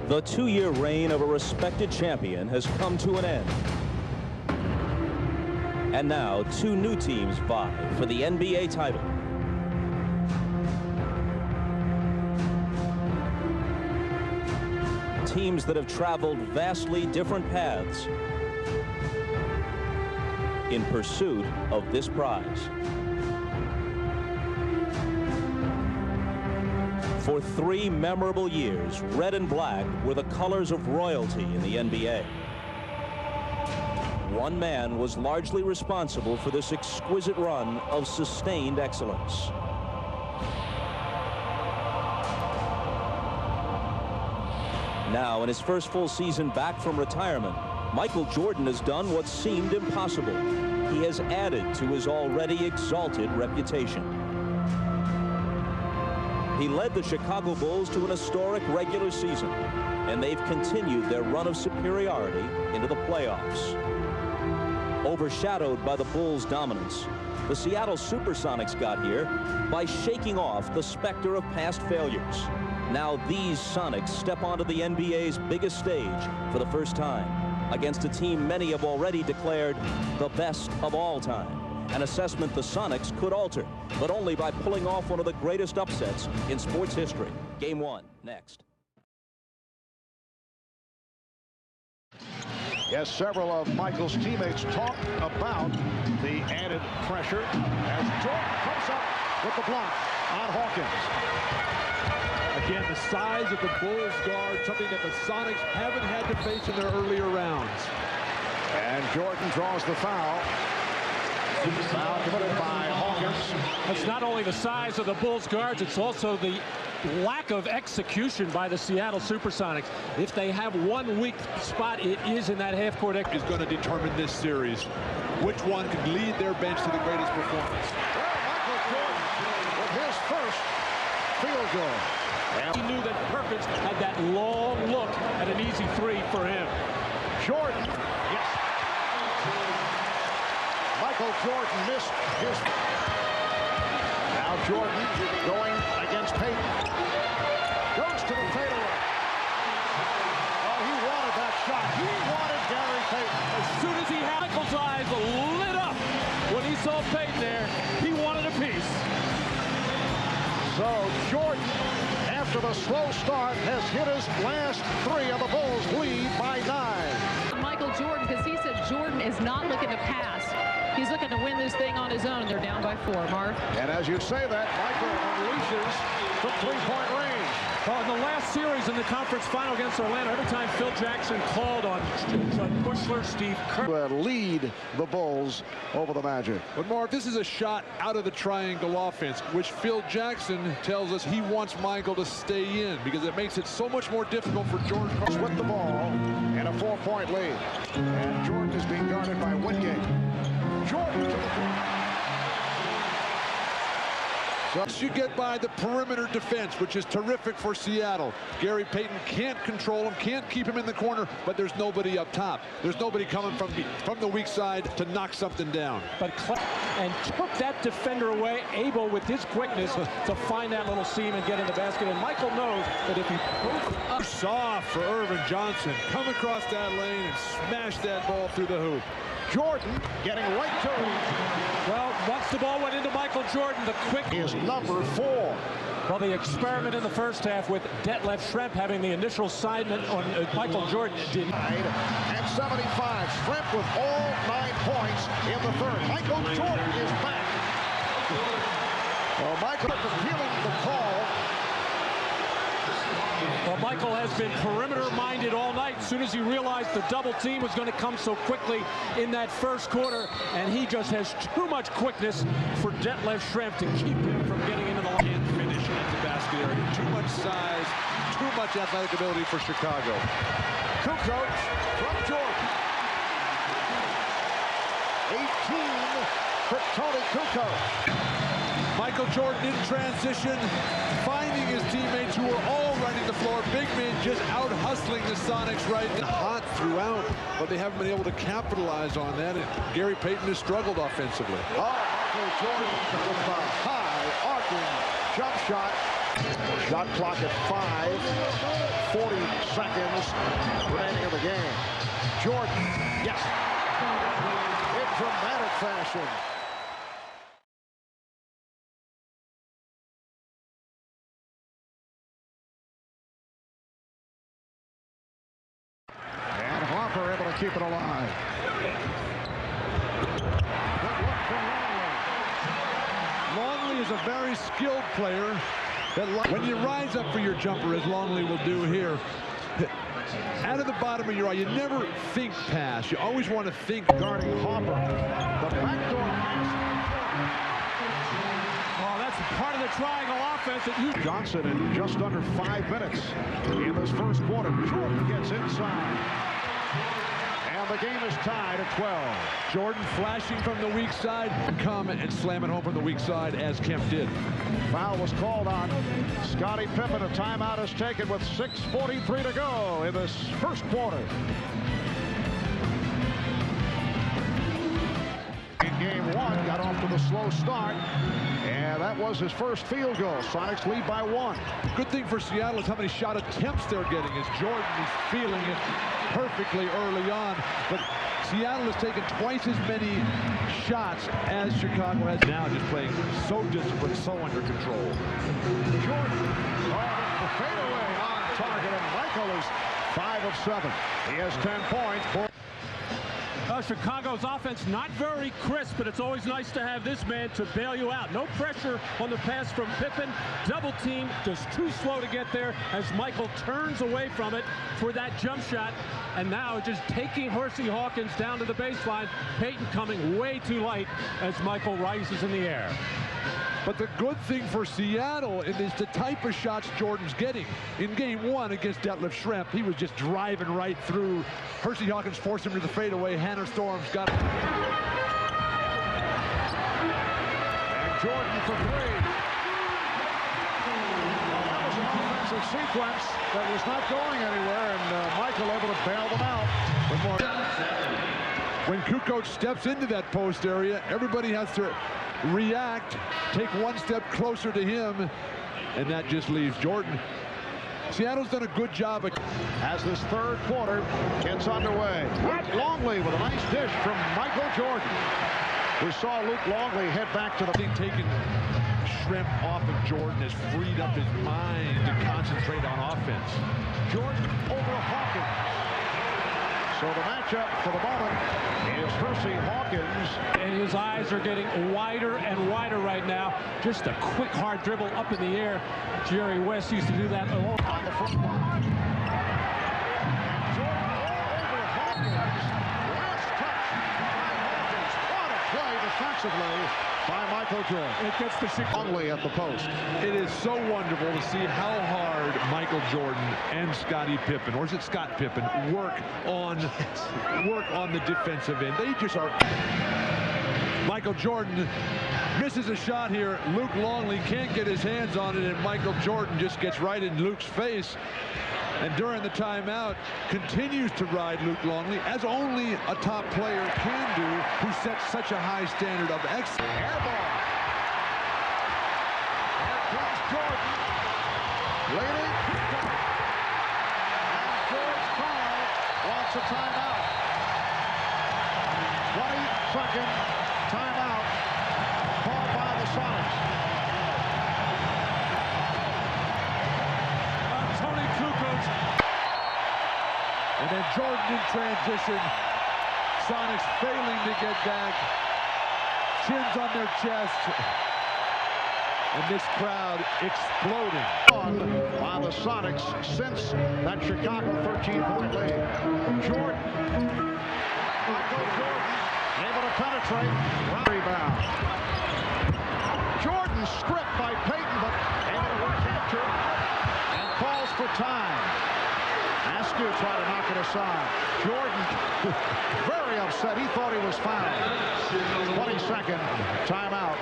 The 2-year reign of a respected champion has come to an end. And now 2 new teams vie for the NBA title. Teams that have traveled vastly different paths in pursuit of this prize. For 3 memorable years, red and black were the colors of royalty in the NBA. One man was largely responsible for this exquisite run of sustained excellence. Now, in his first full season back from retirement, Michael Jordan has done what seemed impossible. He has added to his already exalted reputation. He led the Chicago Bulls to an historic regular season, and they've continued their run of superiority into the playoffs. Overshadowed by the Bulls' dominance, the Seattle Supersonics got here by shaking off the specter of past failures. Now these Sonics step onto the NBA's biggest stage for the first time against a team many have already declared the best of all time. An assessment the Sonics could alter, but only by pulling off one of the greatest upsets in sports history. Game 1, next. Yes, several of Michael's teammates talk about the added pressure as Jordan comes up with the block on Hawkins. Again, the size of the Bulls guard, something that the Sonics haven't had to face in their earlier rounds. And Jordan draws the foul. Foul committed by Hawkins. It's not only the size of the Bulls guards, it's also the lack of execution by the Seattle Supersonics. If they have one weak spot, it is in that half-court Is going to determine this series. Which one can lead their bench to the greatest performance? Well, Michael Jordan with his first field goal. He knew that Perkins had that long look at an easy 3 for him. Jordan, yes. Michael Jordan missed his. Now Jordan going against Payton. Goes to the fadeaway. Oh, he wanted that shot. He wanted Gary Payton. As soon as he had Michael's eyes lit up when he saw Payton there, he wanted a piece. So Jordan, after the slow start, has hit his last 3 of the Bulls' lead by 9. Michael Jordan, because he said Jordan is not looking to pass. He's looking to win this thing on his own. They're down by 4, Marv. And as you say that, Michael unleashes from 3-point range. Well, in the last series in the conference final against Orlando, every time Phil Jackson called on Bushler, Steve Kerr. Lead the Bulls over the Magic. But Marv, this is a shot out of the triangle offense, which Phil Jackson tells us he wants Michael to stay in because it makes it so much more difficult for Jordan with the ball and a 4-point lead. And Jordan is being guarded by Wingate. Jordan to the floor. You get by the perimeter defense, which is terrific for Seattle. Gary Payton can't control him, can't keep him in the corner, but there's nobody up top. There's nobody coming from the weak side to knock something down. But and took that defender away, able with his quickness to find that little seam and get in the basket. And Michael knows that if he soft for Irvin Johnson, come across that lane and smash that ball through the hoop. Jordan getting right to him. Well, once the ball went into Michael Jordan, the quick is number 4. Well, the experiment in the first half with Detlef Schrempf having the initial assignment on Michael Jordan didn't. At 75, Schrempf with all 9 points in the third. Michael Jordan is back. Well, Michael appealing the call. Well, Michael has been perimeter-minded all night. As soon as he realized the double team was going to come so quickly in that first quarter, and he just has too much quickness for Detlef Schrempf to keep him from getting into the line. Can't finish at the basket area. Too much size, too much athletic ability for Chicago. Kukoc from Jordan. 18 for Tony Kukoc. Michael Jordan in transition, finding his teammates who are all running the floor. Big men just out hustling the Sonics right now. Hot throughout, but they haven't been able to capitalize on that. And Gary Payton has struggled offensively. Oh, Michael Jordan with a high arcing jump shot. Shot clock at 5. 40 seconds remaining in the game. Jordan, yes, in dramatic fashion. And Hopper able to keep it alive. Good look from Longley. Longley is a very skilled player. When you rise up for your jumper, as Longley will do here, out of the bottom of your eye, you never think pass. You always want to think. Guarding Hopper. The backdoor pass. Oh, that's part of the triangle offense that you... Johnson in just under 5 minutes in this first quarter. Jordan gets inside. And the game is tied at 12. Jordan flashing from the weak side, come and slam it home from the weak side, as Kemp did. Foul was called on Scottie Pippen. A timeout is taken with 6:43 to go in this first quarter. In game one, got off to the slow start, and that was his first field goal. Sonics lead by 1. Good thing for Seattle is how many shot attempts they're getting, as Jordan is feeling it perfectly early on. But Seattle has taken twice as many shots as Chicago has now, just playing so disciplined, so under control. Jordan, the fadeaway on target, and Michael is 5 of 7. He has 10 points. Chicago's offense not very crisp, but it's always nice to have this man to bail you out. No pressure on the pass from Pippen. Double team, just too slow to get there as Michael turns away from it for that jump shot. And now just taking Hersey Hawkins down to the baseline. Payton coming way too light as Michael rises in the air. But the good thing for Seattle is the type of shots Jordan's getting. In game one against Detlef Schrempf, he was just driving right through. Hersey Hawkins forced him to the fadeaway. Hannah Storms got it. And Jordan for 3. That was an offensive sequence that was not going anywhere, and Michael able to bail them out. When Kukoc steps into that post area, everybody has to react, take one step closer to him, and that just leaves Jordan. Seattle's done a good job as this third quarter gets underway. Luke Longley with a nice dish from Michael Jordan. We saw Luke Longley head back to the... Taking Schrempf off of Jordan has freed up his mind to concentrate on offense. Jordan over Hawkins. So the matchup for the moment is Hersey Hawkins. And his eyes are getting wider and wider right now. Just a quick, hard dribble up in the air. Jerry West used to do that a lot. On the front line. Jordan all over Hawkins. Last touch by Hawkins. What a play defensively by Michael Jordan. It gets the Chicago at the post. It is so wonderful to see how hard Michael Jordan and Scottie Pippen, or is it Scott Pippen, work on the defensive end. They just are. Michael Jordan misses a shot here. Luke Longley can't get his hands on it, and Michael Jordan just gets right in Luke's face. And during the timeout, continues to ride Luke Longley, as only a top player can do, who sets such a high standard of excellence. Air ball. Here comes Jordan. Leading. And George Karl wants a timeout. 20-second timeout called by the Sonics. Tony Kukoc. And then Jordan in transition. Sonics failing to get back. Chins on their chest. And this crowd exploding. By the Sonics since that Chicago 13-point lead. Jordan. Michael Jordan able to penetrate. Rebound. Jordan stripped by Payton, but able to recapture and calls for time. Askew tried to knock it aside. Jordan very upset. He thought he was fouled. 22nd timeout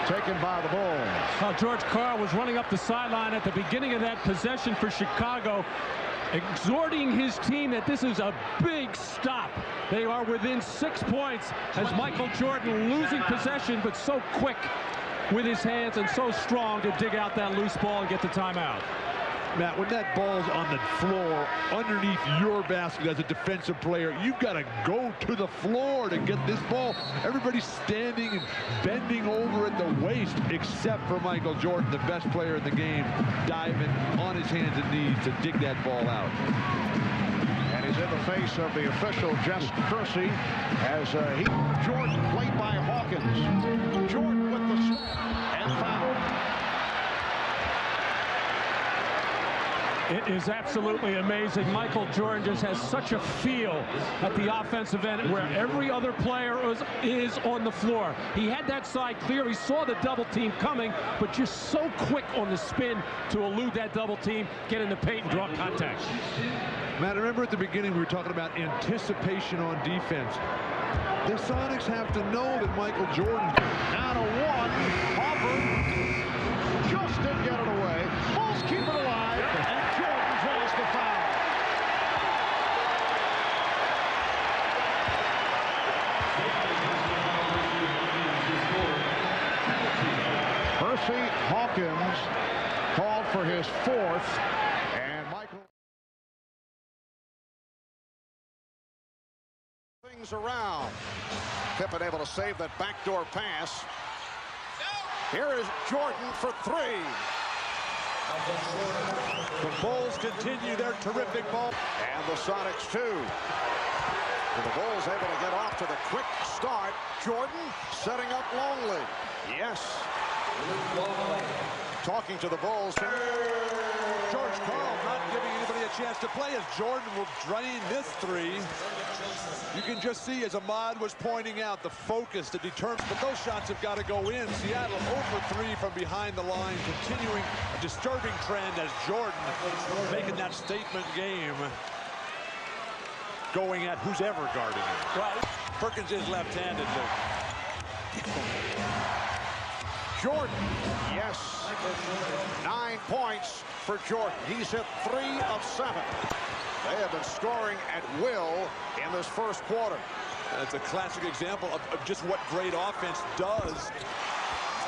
taken by the Bulls. George Karl was running up the sideline at the beginning of that possession for Chicago, exhorting his team that this is a big stop. They are within 6 points as Michael Jordan losing possession, but so quick with his hands and so strong to dig out that loose ball and get the timeout. Matt, when that ball's on the floor underneath your basket as a defensive player, you've got to go to the floor to get this ball. Everybody's standing and bending over at the waist, except for Michael Jordan, the best player in the game, diving on his hands and knees to dig that ball out. And he's in the face of the official, Jess Kersey, as Jordan played by Hawkins. Jordan with the snap and foul. It is absolutely amazing. Michael Jordan just has such a feel at the offensive end where every other player is on the floor. He had that side clear. He saw the double team coming, but just so quick on the spin to elude that double team, get in the paint and draw contact. Matt, remember at the beginning we were talking about anticipation on defense. The Sonics have to know that Michael Jordan. Down to one. Hopper just didn't get it away. Bulls keep it alive. And Jordan draws the foul. Percy Hawkins called for his fourth. And Michael things around. Pippen able to save that backdoor pass. Here is Jordan for three. The Bulls continue their terrific ball. And the Sonics too. And the Bulls able to get off to the quick start. Jordan setting up Longley. Yes. Talking to the Bulls. George Karl not giving anybody a chance to play as Jordan will drain this three. You can just see, as Ahmad was pointing out, the focus, the determination, but those shots have got to go in. Seattle 0 for 3 from behind the line, continuing a disturbing trend as Jordan making that statement game, going at who's ever guarding him. Right. Perkins is left-handed. Jordan, yes. 9 points for Jordan. He's hit 3 of 7. They have been scoring at will in this first quarter. That's a classic example of just what great offense does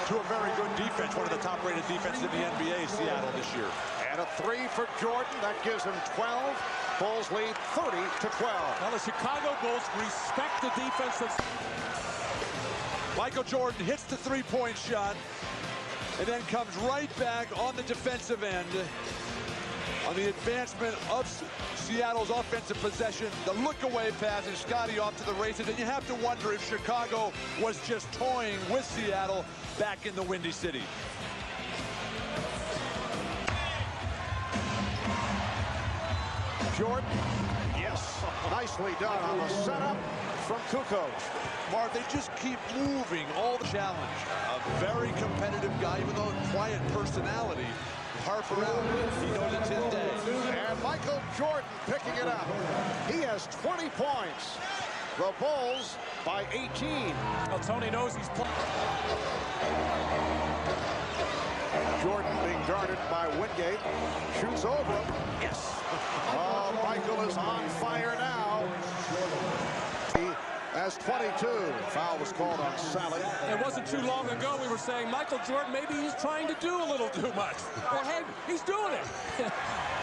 to a very good defense. One of the top-rated defenses in the NBA, Seattle, this year. And a 3 for Jordan. That gives him 12. Bulls lead 30-12. Now the Chicago Bulls respect the defense of... Michael Jordan hits the three-point shot and then comes right back on the defensive end. On the advancement of Seattle's offensive possession, the look-away pass and Scotty off to the races. And you have to wonder if Chicago was just toying with Seattle back in the Windy City. Jordan, yes, nicely done on the setup from Kukoc. Marv, they just keep moving all the challenge. A very competitive guy, even though quiet personality. Harper out, he knows it's his day. And Michael Jordan picking it up. He has 20 points. The Bulls by 18. Well, Tony knows he's playing. Jordan being guarded by Wingate. Shoots over him. Yes. Oh, Michael is on fire now. He has 22. Foul was called on Sally. It wasn't too long ago we were saying Michael Jordan, maybe he's trying to do a little too much. Well, hey, he's doing it.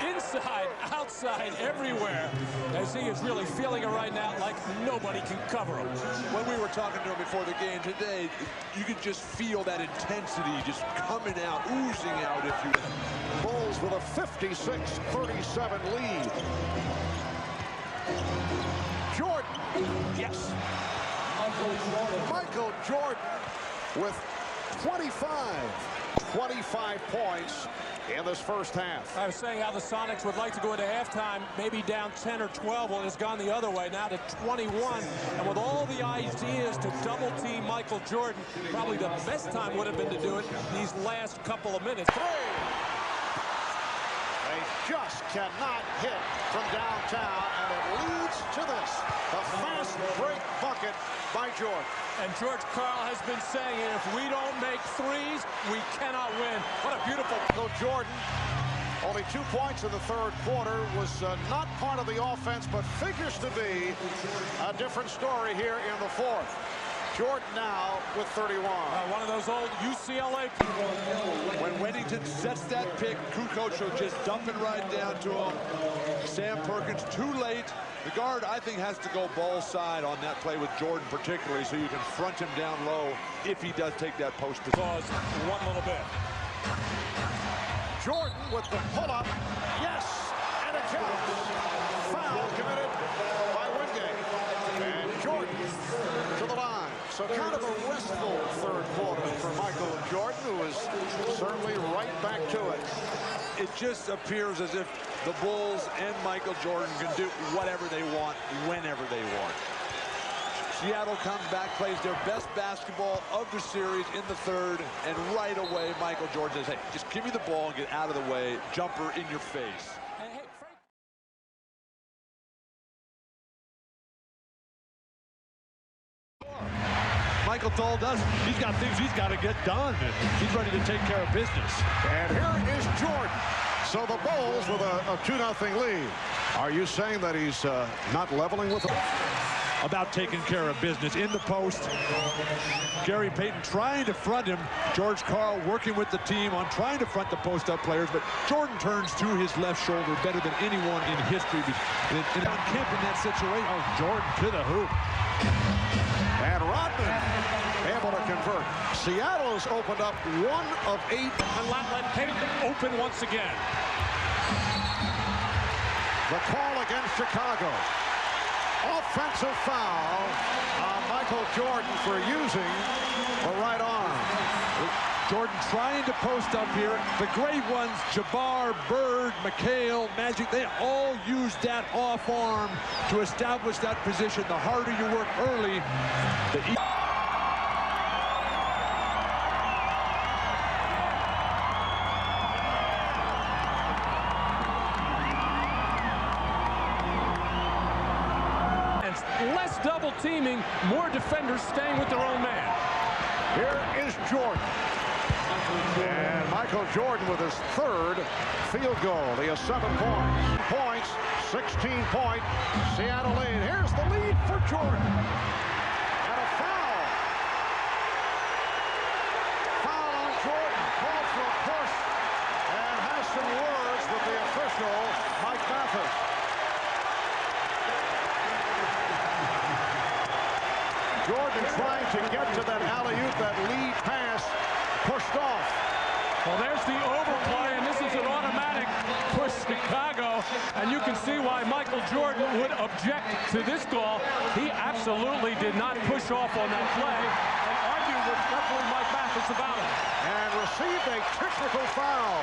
Inside, outside, everywhere. As he is really feeling it right now like nobody can cover him. When we were talking to him before the game today, you could just feel that intensity just coming out, oozing out, if you... Bulls with a 56-37 lead. Jordan, yes. Michael Jordan with 25 points in this first half. I was saying how the Sonics would like to go into halftime, maybe down 10 or 12. Well, it's gone the other way, now to 21. And with all the ideas to double-team Michael Jordan, probably the best time would have been to do it these last couple of minutes. They just cannot hit from downtown, and it leads to this. The fast break bucket by Jordan. And George Karl has been saying, if we don't make threes, we cannot win. What a beautiful... So Jordan, only 2 points in the third quarter, was not part of the offense, but figures to be a different story here in the fourth. Jordan now with 31. One of those old UCLA people. When Weddington sets that pick, Kukoc will just dump it right down to him. Sam Perkins too late. The guard, I think, has to go ball side on that play with Jordan particularly, so you can front him down low if he does take that post position. Pause one little bit. Jordan with the pull-up. Yes, and it counts. Foul committed by Wingate. And Jordan to the line. So kind of a restful third quarter for Michael Jordan, who is certainly right back to it. It just appears as if the Bulls and Michael Jordan can do whatever they want, whenever they want. Seattle comes back, plays their best basketball of the series in the third, and right away Michael Jordan says, hey, just give me the ball and get out of the way. Jumper in your face. Michael told us he's got things he's got to get done. He's ready to take care of business. And here is Jordan. So the Bulls with a 2-0 lead. Are you saying that he's not leveling with them? About taking care of business in the post. Gary Payton trying to front him. George Karl working with the team on trying to front the post-up players, but Jordan turns to his left shoulder better than anyone in history. And on Kemp in that situation, oh, Jordan to the hoop. And Rodman able to convert. Seattle has opened up 1 of 8. And let Payton open once again. The call against Chicago. Offensive foul on Michael Jordan for using the right arm. Jordan trying to post up here. The great ones, Jabbar, Bird, McHale, Magic, they all use that off arm to establish that position. The harder you work early, the less double teaming, more defenders staying with their own man. Here is Jordan. And Michael Jordan with his third field goal. He has 7 points. 16-point Seattle lead. Here's the lead for Jordan. And a foul. Foul on Jordan. Called for a push. And has some words with the official, Mike Mathis. Jordan trying to get to that alley-oop, that lead pass, pushed off. Well, there's the overplay, and this is an automatic push Chicago, and you can see why Michael Jordan would object to this call. He absolutely did not push off on that play and argued with referee Mike Mathis about it. And received a technical foul.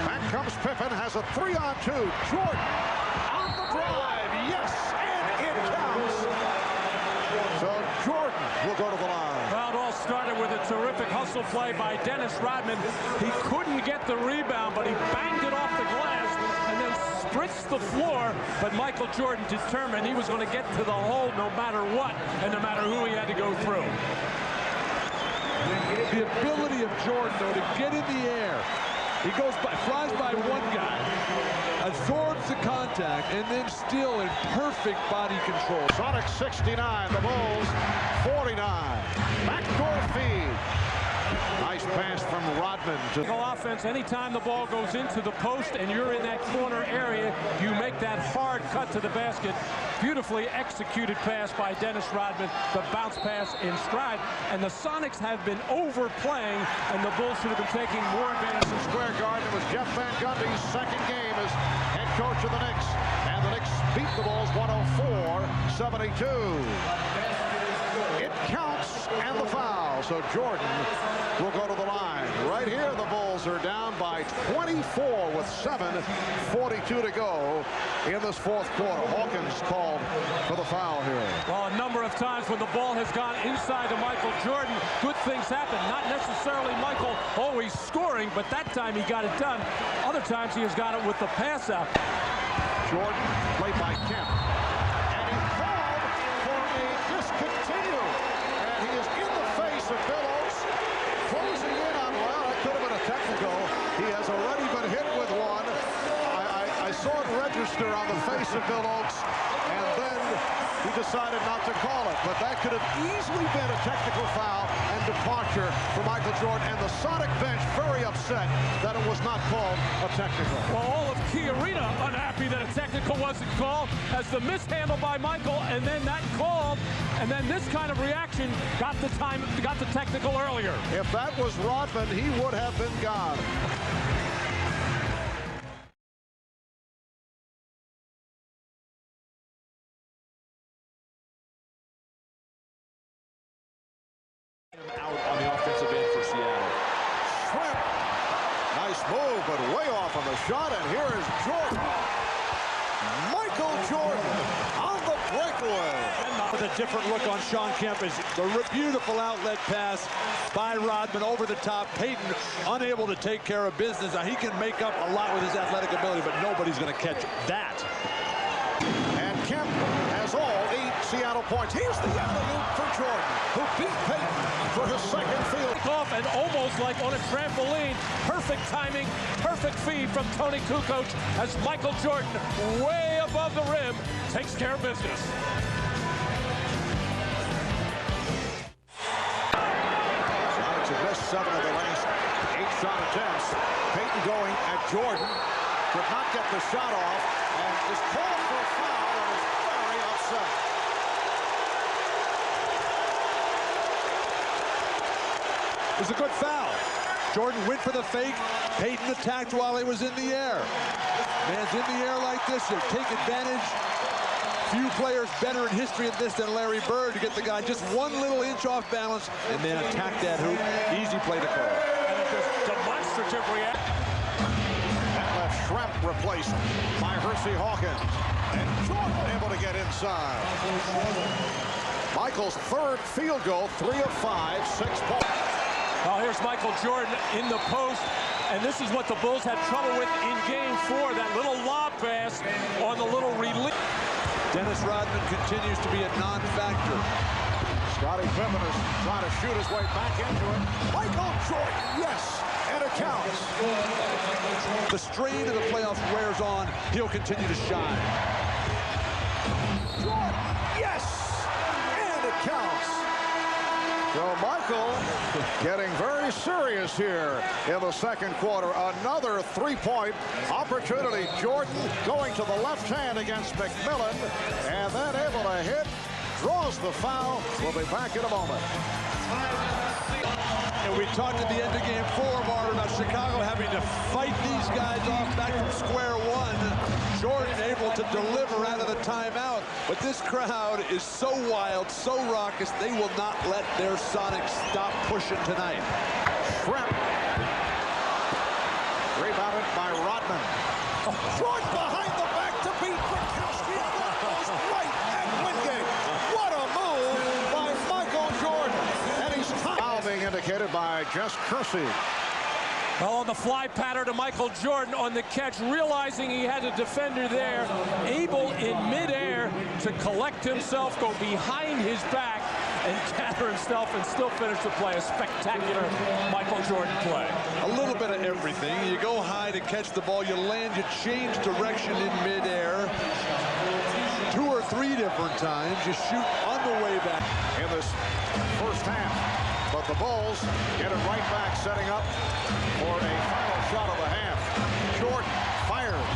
Back comes Pippen, has a 3-on-2. Jordan on the drive, yes, and it counts. So Jordan will go to the line. Well, it all started with a terrific hustle play by Dennis Rodman. He couldn't get the rebound, but he banged it off the glass and then spritzed the floor. But Michael Jordan determined he was going to get to the hole no matter what and no matter who he had to go through. The ability of Jordan, though, to get in the air. He flies by one guy, absorbs the contact, and then still in perfect body control. Sonics 69, the Bulls 49. Backdoor feed. Nice pass from Rodman to Offense, anytime the ball goes into the post and you're in that corner area, you make that hard cut to the basket. Beautifully executed pass by Dennis Rodman, the bounce pass in stride. And the Sonics have been overplaying, and the Bulls should have been taking more advantage. Square Garden. It was Jeff Van Gundy's second game as head coach of the Knicks. And the Knicks beat the Bulls 104-72. It counts, and the foul. So Jordan will go to the line. Right here, the Bulls are down by 24 with 7:42 to go in this fourth quarter. Hawkins called for the foul here. Well, a number of times when the ball has gone inside to Michael Jordan, good things happen. Not necessarily Michael always scoring, but that time he got it done. Other times he has got it with the pass out. Jordan, played by Kemp. And he called for a discontinue. And he is in the face of Billows. Closing in on, well, that could have been a technical. He has already been hit with one. I saw it register on the face of Bill Oakes, and then he decided not to call it. But that could have easily been a technical foul and departure for Michael Jordan, and the Sonic bench very upset that it was not called a technical. Well, all of Key Arena unhappy that a technical wasn't called, as the mishandle by Michael, and then that called, and then this kind of reaction got the technical earlier. If that was Rodman, he would have been gone. Out on the offensive end for Seattle. Shrimp. Nice move, but way off on the shot, and here is Jordan. Michael Jordan on the breakaway. With a different look on Shawn Kemp is the beautiful outlet pass by Rodman over the top. Payton unable to take care of business. Now he can make up a lot with his athletic ability, but nobody's going to catch that. And Kemp has all 8 Seattle points. Here's the alley-oop for Jordan, who beat Payton for his second field. Off and almost like on a trampoline. Perfect timing, perfect feed from Tony Kukoc as Michael Jordan, way above the rim, takes care of business. Sonics have missed 7 of the last 8 shot attempts. Payton going at Jordan. Could not get the shot off and is called for a foul and is very upset. It was a good foul. Jordan went for the fake. Payton attacked while he was in the air. Man's in the air like this, you take advantage. Few players better in history of this than Larry Bird to get the guy just 1 little inch off balance and then attack that hoop. Easy play to call. And just demonstrative reaction. That left Shrimp replaced by Hersey Hawkins. And Jordan able to get inside. Michael's 3rd field goal, 3 of 5, 6 points. Now here's Michael Jordan in the post, and this is what the Bulls had trouble with in Game 4, that little lob pass on the little release. Dennis Rodman continues to be a non-factor. Scottie Pippen is trying to shoot his way back into it. Michael Jordan, yes, and it counts. The strain of the playoffs wears on. He'll continue to shine. Jordan, yes, and it counts. So Michael getting very serious here in the second quarter. Another 3-point opportunity. Jordan going to the left hand against McMillan, and then able to hit, draws the foul. We'll be back in a moment. And we talked at the end of Game 4, Marvin, about Chicago having to fight these guys off back from square one. Jordan able to deliver out of the timeout, but this crowd is so wild, so raucous, they will not let their Sonics stop pushing tonight. Shrimp. Rebounded by Rodman. Jordan behind the back to beat Gronkowski on the post right at Wingate. What a move by Michael Jordan. And he's foul being indicated by Jess Kersey. Well, on the fly pattern to Michael Jordan on the catch, realizing he had a defender there, able in midair to collect himself, go behind his back, and gather himself and still finish the play. A spectacular Michael Jordan play. A little bit of everything. You go high to catch the ball, you land, you change direction in midair. 2 or 3 different times. You shoot on the way back. In this first half. But the Bulls get it right back, setting up for a final shot of the half. Jordan fires.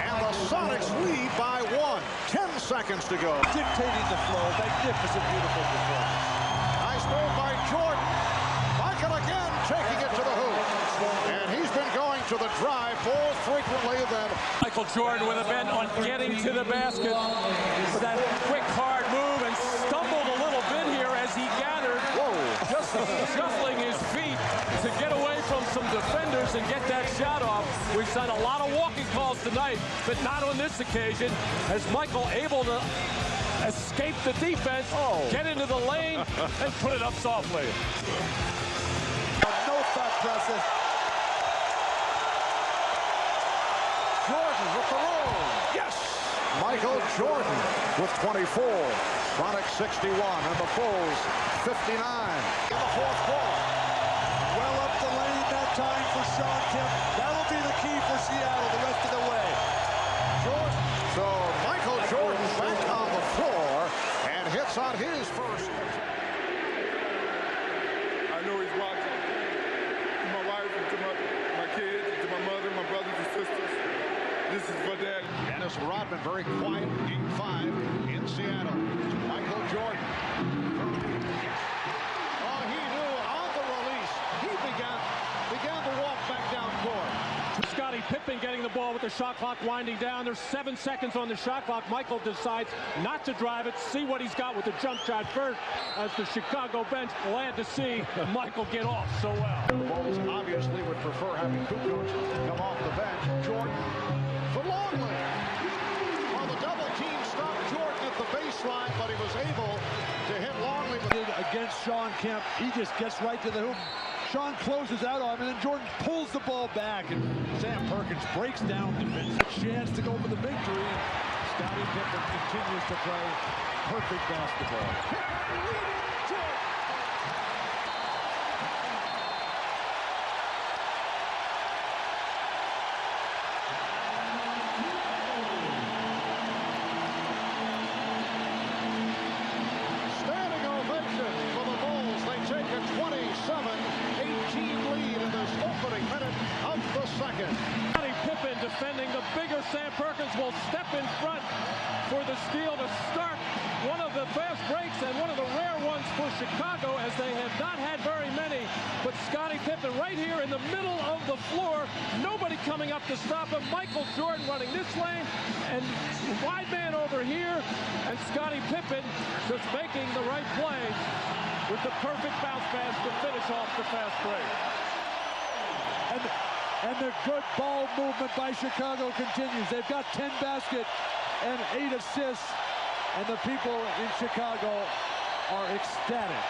And the Sonics lead by 1. 10 seconds to go. Dictating the flow. Magnificent, beautiful performance. Nice move by Jordan. Michael again taking it to the hoop. And he's been going to the drive more frequently than Michael Jordan with a bent on getting to the basket with that quick, hard move, and stumbled a little bit here as he gathered. Whoa. Just shuffling his feet to get away from some defenders and get that shot off. We've seen a lot of walking calls tonight, but not on this occasion, as Michael able to escape the defense, get into the lane, and put it up softly. No thought process. Jordan with the roll. Yes! Michael Jordan with 24. Sonics 61 and the Bulls 59 in the fourth quarter. Well up the lane that time for Shawn Kemp. That'll be the key for Seattle the rest of the way. lets out his first. I know he's watching. To my wife, and to my kids, and to my mother, my brothers and sisters. This is for Daddy. Dennis Rodman very quiet. Game 5 in Seattle. Michael Jordan. Oh, he knew on the release. He began to walk back down court. Scottie Pippen getting the ball with the shot clock winding down. There's 7 seconds on the shot clock. Michael decides not to drive it. See what he's got with the jump shot first, as the Chicago bench glad to see Michael get off so well. The Bulls obviously would prefer having Kukoc come off the bench. Jordan for Longley. Well, the double team stopped Jordan at the baseline, but he was able to hit Longley. Against Sean Kemp, he just gets right to the hoop. Sean closes out on him, and then Jordan pulls the ball back, and Sam Perkins breaks down defense. A chance to go for the victory, and Scottie Pippen continues to play perfect basketball. Standing ovation for the Bulls. They take a 27-18 lead in this opening minute of the second. Scottie Pippen defending the bigger Sam Perkins will step in front for the steal to start one of the fast breaks and one of the rare ones for Chicago, as they have not had very many. But Scottie Pippen right here in the middle of the floor, nobody coming up to stop him. Michael Jordan running this lane, and wide man over here, and Scottie Pippen just making the right plays with the perfect bounce pass to finish off the fast break. And the good ball movement by Chicago continues. They've got 10 baskets and 8 assists, and the people in Chicago are ecstatic.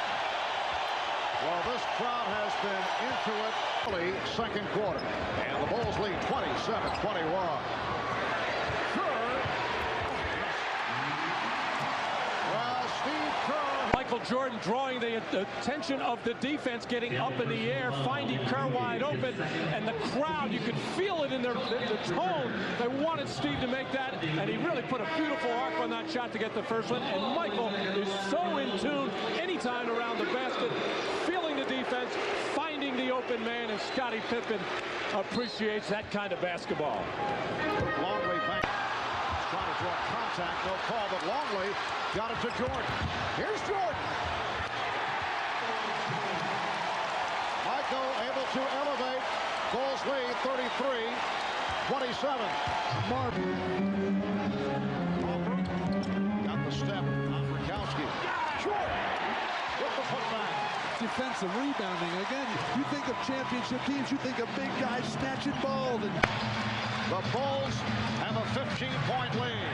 Well, this crowd has been into it early second quarter. And the Bulls lead 27-21. Well, Steve Kerr. Michael Jordan drawing the attention of the defense, getting up in the air, finding Kerr wide open, and the crowd, you could feel it in the tone. They wanted Steve to make that, and he really put a beautiful arc on that shot to get the first one. And Michael is so in tune anytime around the basket, feeling the defense, finding the open man, and Scottie Pippen appreciates that kind of basketball. Longley back. Trying to draw contact, no call, but Longley got it to Jordan. Here's Jordan. Michael able to elevate. Bulls lead 33-27. Marvin. Got the step on Rakowski. Jordan with the putback. Defensive rebounding. Again, you think of championship teams, you think of big guys snatching balls. And the Bulls have a 15-point lead.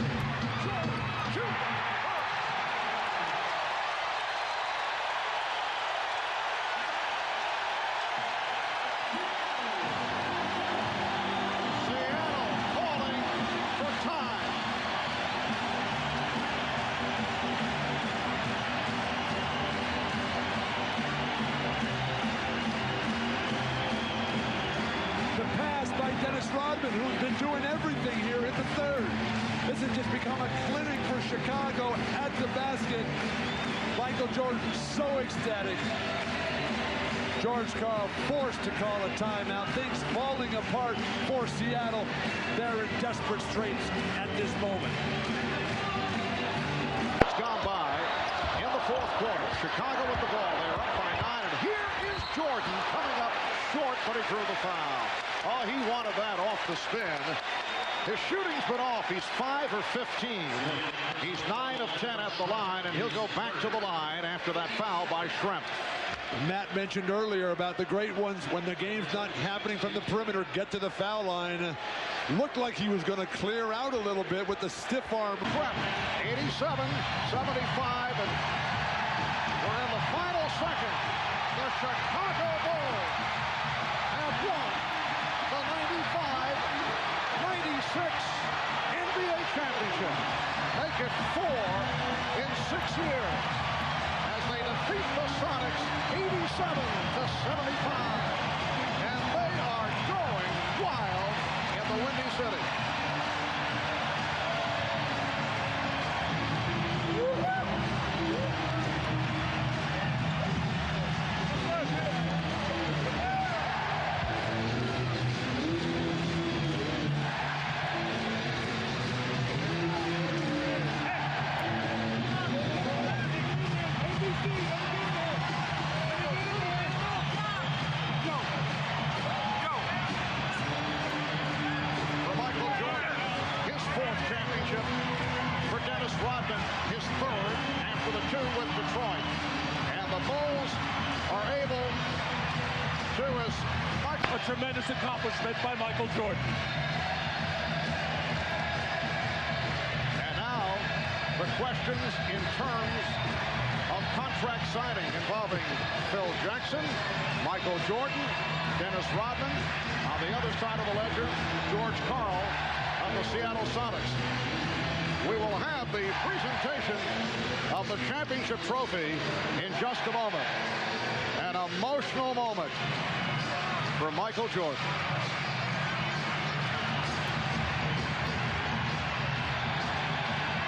Seattle calling for time. the pass by Dennis Rodman, who's been doing everything here in the third. This has just become a clinic for Chicago at the basket. Michael Jordan so ecstatic. George Karl forced to call a timeout. Things falling apart for Seattle. They're in desperate straits at this moment. It's gone by in the fourth quarter. Chicago with the ball. They're up by 9. And here is Jordan coming up short, but he drew the foul. Oh, he wanted that off the spin. His shooting's been off. He's 5 or 15. He's 9 of 10 at the line, and he'll go back to the line after that foul by Schrempf. Matt mentioned earlier about the great ones when the game's not happening from the perimeter, get to the foul line. Looked like he was going to clear out a little bit with the stiff arm. 87-75, and we're in the final second. The Chicago Bulls have won the 95-96 NBA championship. Make it 4 in 6 years as they defeat the Sonics 87-75. And they are going wild in the Windy City. championship for Dennis Rodman, his third after the 2 with Detroit. And the Bulls are able to, as a tremendous accomplishment by Michael Jordan. And now the questions in terms of contract signing involving Phil Jackson, Michael Jordan, Dennis Rodman. On the other side of the ledger, George Karl of the Seattle Sonics. We will have the presentation of the championship trophy in just a moment. An emotional moment for Michael Jordan.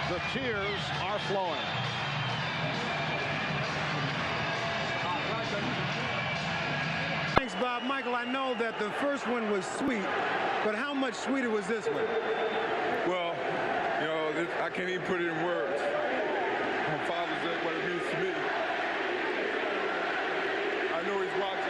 The tears are flowing. Thanks, Bob. Michael, I know that the first one was sweet, but how much sweeter was this one? Well, you know, I can't even put it in words. My Father's Day, what it means to me. I know he's watching.